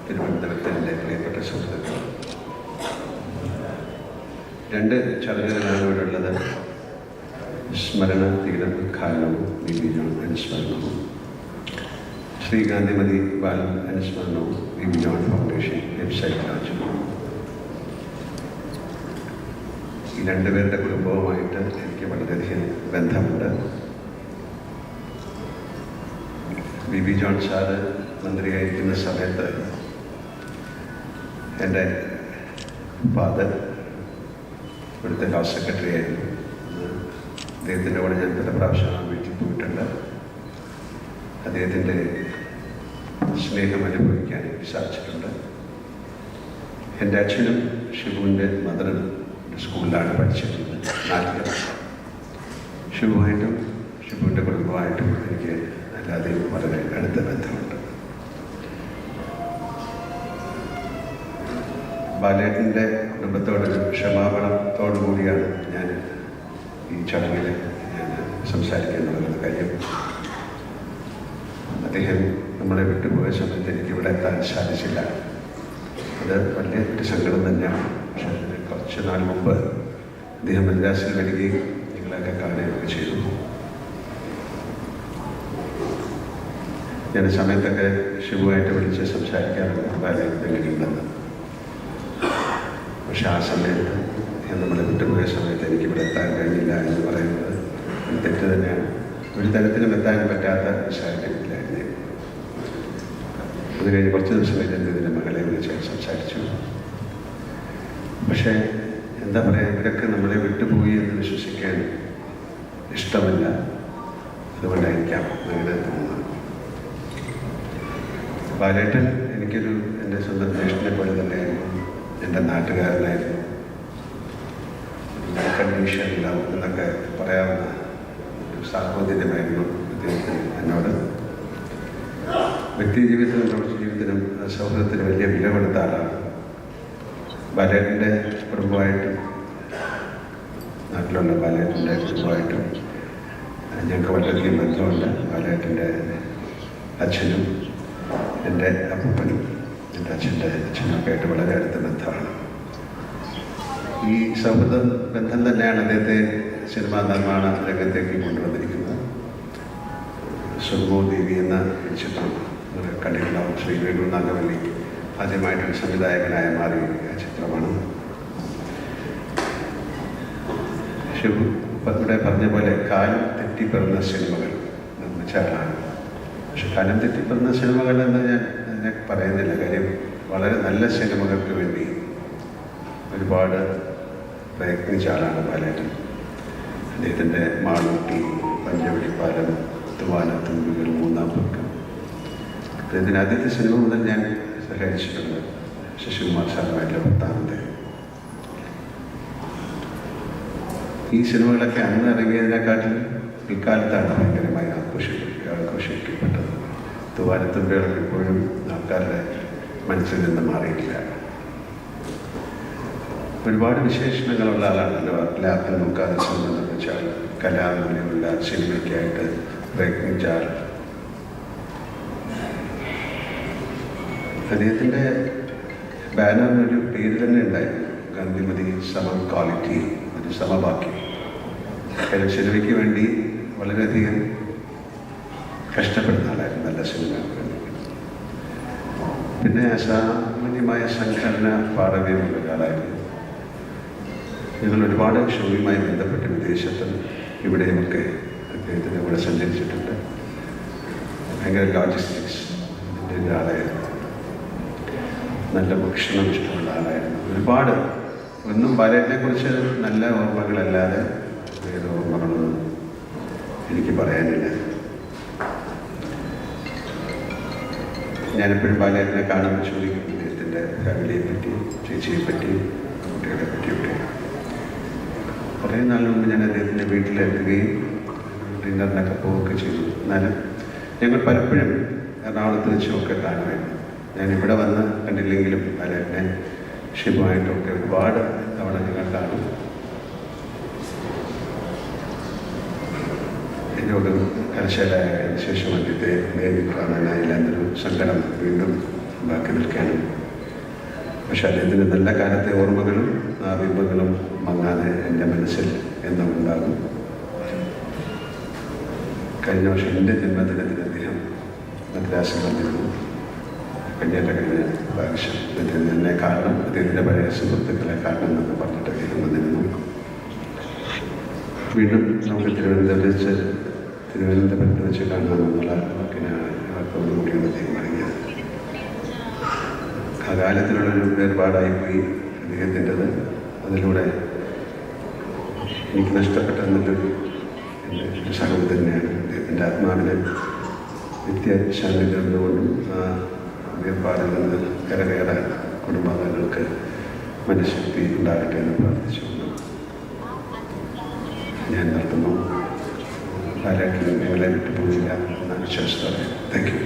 തിരുവനന്തപുരത്തിൻ്റെ പ്രിയപ്പെട്ട സുഹൃത്തുക്കൾ, രണ്ട് ചടങ്ങുകളാണ് ഇവിടെ ഉള്ളത്. സ്മരണ തീരം ഉദ്ഘാടനവും ബി ജോൺ അനുസ്മരണവും, ശ്രീ ഗാന്ധിമതി ബാലൻ അനുസ്മരണവും ബി ജോൺ ഫൗണ്ടേഷൻ വെബ്സൈറ്റ് ലോഞ്ചും. ഈ രണ്ടുപേരുടെ കുടുംബവുമായിട്ട് എനിക്ക് വളരെയധികം ബന്ധമുണ്ട്. ബി ജോൺ സാറ് മന്ത്രിയായിരിക്കുന്ന സമയത്ത് എൻ്റെ ഫാദർ ഇവിടുത്തെ ഹൗസ് സെക്രട്ടറി ആയിരുന്നു. അദ്ദേഹത്തിൻ്റെ കൂടെ ഞാൻ പല പ്രാവശ്യം വീട്ടിൽ പോയിട്ടുണ്ട്. അദ്ദേഹത്തിൻ്റെ സ്നേഹം അനുഭവിക്കാൻ സാധിച്ചിട്ടുണ്ട്. എൻ്റെ അച്ഛനും ഷിബുവിൻ്റെ മദറും സ്കൂളിലാണ് പഠിച്ചിട്ടുള്ളത്, നാട്ടിൽ. ഷിബുവായിട്ടും ഷിബുവിൻ്റെ കുടുംബമായിട്ടും എനിക്ക് അല്ലാതെയും വളരെ അടുത്ത ബന്ധമുണ്ട്. ബാലേട്ടൻ്റെ കുടുംബത്തോടൊരു ക്ഷമാപണത്തോടു കൂടിയാണ് ഞാൻ ഈ ചടങ്ങിൽ സംസാരിക്കാനുള്ളത്. കാര്യം അദ്ദേഹം നമ്മളെ വിട്ടുപോയ സമയത്ത് എനിക്കിവിടെ എത്താൻ സാധിച്ചില്ല. അത് വലിയ ഒരു സങ്കടം തന്നെയാണ്. പക്ഷേ കുറച്ച് നാൾ മുമ്പ് അദ്ദേഹം മദ്രാസിൽ വരികയും ഞങ്ങളൊക്കെ കാണുകയൊക്കെ ചെയ്തു. ഞാൻ സമയത്തൊക്കെ ഷിബുവായിട്ട് വിളിച്ച് സംസാരിക്കാറുണ്ട് ബാലേട്ടനുണ്ടെന്ന്. പക്ഷെ ആ സമയത്ത് നമ്മളെ വിട്ടുപോയ സമയത്ത് എനിക്കിവിടെ എത്താൻ കഴിഞ്ഞില്ല എന്ന് പറയുന്നത് ഒരു തെറ്റ് തന്നെയാണ്. ഒരു തരത്തിലും എത്താൻ പറ്റാത്ത സാഹചര്യത്തിലായിരുന്നു. അത് കഴിഞ്ഞ് കുറച്ച് ദിവസം കഴിഞ്ഞ് ഇതിൻ്റെ മകളെ വിളിച്ച് സംസാരിച്ചു. പക്ഷേ എന്താ പറയുക, ഇവരൊക്കെ നമ്മളെ വിട്ടുപോയി എന്ന് വിശ്വസിക്കാൻ ഇഷ്ടമല്ല. അതുകൊണ്ടായിരിക്കാം അങ്ങനെ തോന്നുന്നത്. ബാലേട്ടൻ എനിക്കൊരു എൻ്റെ സ്വന്തം ജ്യേഷ്ഠനെ പോലെ തന്നെയായിരുന്നു. എൻ്റെ നാട്ടുകാരനായിരുന്നു. കണ്ടീഷനില്ല എന്നൊക്കെ പറയാവുന്ന ഒരു സാഹോദര്യമായിരുന്നു അദ്ദേഹത്തിന് എന്നോട്. വ്യക്തി ജീവിതത്തിനും പ്രവൃത്തി ജീവിതത്തിനും സൗഹൃദത്തിനും വലിയ വില കൊടുത്ത ആളാണ്. ബാലേട്ടൻ്റെ കുടുംബമായിട്ടും നാട്ടിലുള്ള ബാലേട്ടൻ്റെ കുടുംബമായിട്ടും ഞങ്ങൾക്ക് വളരെയധികം ബന്ധമുണ്ട്. ബാലേട്ടൻ്റെ അച്ഛനും എൻ്റെ അപ്പൂപ്പനും എൻ്റെ അച്ഛൻ്റെ അച്ഛനൊക്കെ ആയിട്ട് വളരെ അടുത്ത ബന്ധമാണ്. ഈ സൗഹൃദ ബന്ധം തന്നെയാണ് അദ്ദേഹത്തെ സിനിമാ നിർമ്മാണ രംഗത്തേക്ക് കൊണ്ടുവന്നിരിക്കുന്നത്. സുഗമോദേവി എന്ന ചിത്രം കണ്ടിട്ടുണ്ടാവും. ശ്രീ വേണു നാഗവല്ലി ആദ്യമായിട്ടൊരു സംവിധായകനായി മാറിയ ചിത്രമാണ്. ഷിബു ഇവിടെ പറഞ്ഞ പോലെ കാലം തെറ്റിപ്പിറന്ന സിനിമകൾ നിർമ്മിച്ചാലാണ്. പക്ഷെ കാലം തെറ്റിപ്പിറന്ന സിനിമകൾ എന്ന് ഞാൻ അതിനെ പറയുന്നില്ല. കാര്യം വളരെ നല്ല സിനിമകൾക്ക് വേണ്ടി ഒരുപാട് പ്രയത്നിച്ച ആളാണ് ബാലേട്ടൻ. അദ്ദേഹത്തിൻ്റെ മാളൂട്ടി, പഞ്ചവടിപ്പാലം, തൂവാനത്തുമ്പികൾ, മൂന്നാം പക്കം, അദ്ദേഹത്തിൻ്റെ ആദ്യത്തെ സിനിമ മുതൽ ഞാൻ സഹകരിച്ചിട്ടുണ്ട്. ശശികുമാർ സാറുമായിട്ടുള്ള പത്താമത്തെ. ഈ സിനിമകളൊക്കെ അന്ന് ഇറങ്ങിയതിനെക്കാട്ടിലും പിൽക്കാലത്താണ് ഭയങ്കരമായി ആഘോഷിക്കപ്പെട്ടത്. തൂവാനത്തുമ്പികളൊക്കെ ഇപ്പോഴും ആൾക്കാരുടെ മനസ്സിൽ നിന്ന് മാറിയിട്ടില്ല. ഒരുപാട് വിശേഷണങ്ങളുള്ള ആളാണല്ലോ. ലാഭം നോക്കാതെ സിനിമ നിർമ്മിച്ച ആൾ, കലാമൂല്യമുള്ള സിനിമയ്ക്കായിട്ട് പ്രയത്നിച്ച ആൾ. അദ്ദേഹത്തിൻ്റെ ബാനറിനൊരു പേര് തന്നെ ഉണ്ടായിരുന്നു, ഗാന്ധിമതി സമം ക്വാളിറ്റി, ഒരു സമവാക്യം. സിനിമയ്ക്ക് വേണ്ടി വളരെയധികം കഷ്ടപ്പെടുന്ന ആളായിരുന്നു, നല്ല സിനിമയ്ക്ക് വേണ്ടി. പിന്നെ അസാമാന്യമായ സംഘടന പാടവ്യമുള്ള ഒരാളായിരുന്നു. ഞങ്ങൾ ഒരുപാട് ഷോയുമായി ബന്ധപ്പെട്ട് വിദേശത്തും ഇവിടെയുമൊക്കെ അദ്ദേഹത്തിൻ്റെ കൂടെ സഞ്ചരിച്ചിട്ടുണ്ട്. ഭയങ്കര ലോജിസ്റ്റിക്സ് ഒരാളായിരുന്നു. നല്ല ഭക്ഷണം ഇഷ്ടമുള്ള ആളായിരുന്നു. ഒരുപാട് ഒന്നും ബാലേട്ടനെക്കുറിച്ച് നല്ല ഓർമ്മകളല്ലാതെ വേറെ ഓർമ്മകളൊന്നും എനിക്ക് പറയാനില്ല. ഞാനെപ്പോഴും ബാലേട്ടനെ കാണുമ്പോൾ ചോദിക്കും അദ്ദേഹത്തിൻ്റെ ഫാമിലിയെ പറ്റി, ചേച്ചിയെ പറ്റി, കുട്ടികളെ പറ്റിയൊക്കെ. കുറേ നാൾ മുമ്പ് ഞാൻ അദ്ദേഹത്തിൻ്റെ വീട്ടിലെത്തുകയും ഡിന്നറിനൊക്കെ പോവുകയൊക്കെ ചെയ്തു. എന്നാലും ഞങ്ങൾ പലപ്പോഴും എറണാകുളത്ത് വെച്ചുമൊക്കെ കാണുമായിരുന്നു. ഞാൻ ഇവിടെ വന്ന് കണ്ടില്ലെങ്കിലും ബാലേട്ടനെ ഷിബുമായിട്ടൊക്കെ ഒരുപാട് തവണ ഞങ്ങൾ കാണും. എന്നോട് കലശലായതിനു ശേഷം അദ്ദേഹത്തെ നേരിൽ കാണാനായില്ല എന്നൊരു സങ്കടം വീണ്ടും ബാക്കി നിൽക്കാനും പക്ഷെ അദ്ദേഹത്തിൻ്റെ നല്ല കാലത്തെ ഓർമ്മകളും ആ ബിംബങ്ങളും മങ്ങാതെ എൻ്റെ മനസ്സിൽ എന്നും ഉണ്ടാകും. കഴിഞ്ഞ വർഷം എൻ്റെ ജന്മദിനത്തിന് അദ്ദേഹം മദ്രാസിൽ വന്നിരുന്നു. കഴിഞ്ഞ പ്രാവശ്യം അദ്ദേഹത്തിന് എന്നെ കാണണം, അദ്ദേഹത്തിൻ്റെ പഴയ സുഹൃത്തുക്കളെ കാണണം എന്ന് പറഞ്ഞിട്ട് അദ്ദേഹം വന്നിരുന്നു. വീണ്ടും നമുക്ക് തിരുവനന്തപുരത്ത് വെച്ച് കാണാമെന്നുള്ള വാക്കിനാണ് കൂടിയാണ് അദ്ദേഹം പറഞ്ഞത്. ആ കാലത്തിലുള്ളൊരു വേർപാടായിപ്പോയി അദ്ദേഹത്തിൻ്റെത്. അതിലൂടെ എനിക്ക് നഷ്ടപ്പെട്ടെന്നുള്ളൊരു എൻ്റെ ഒരു സഹോദരൻ തന്നെയാണ്. അദ്ദേഹത്തിൻ്റെ ആത്മാവിന് നിത്യശാന്തി നേർന്നുകൊണ്ടും ആ വേർപാടിൽ നിന്ന് കരകയറാൻ കുടുംബാംഗങ്ങൾക്ക് മനഃശക്തി ഉണ്ടാകട്ടെ എന്ന് പ്രാർത്ഥിച്ചുകൊണ്ട് ഞാൻ നിർത്തുന്നു. പാലാട്ടിലും ഞങ്ങളെ വിട്ടുപോയില്ല എന്ന വിശ്വാസത്തോടെ. Thank you.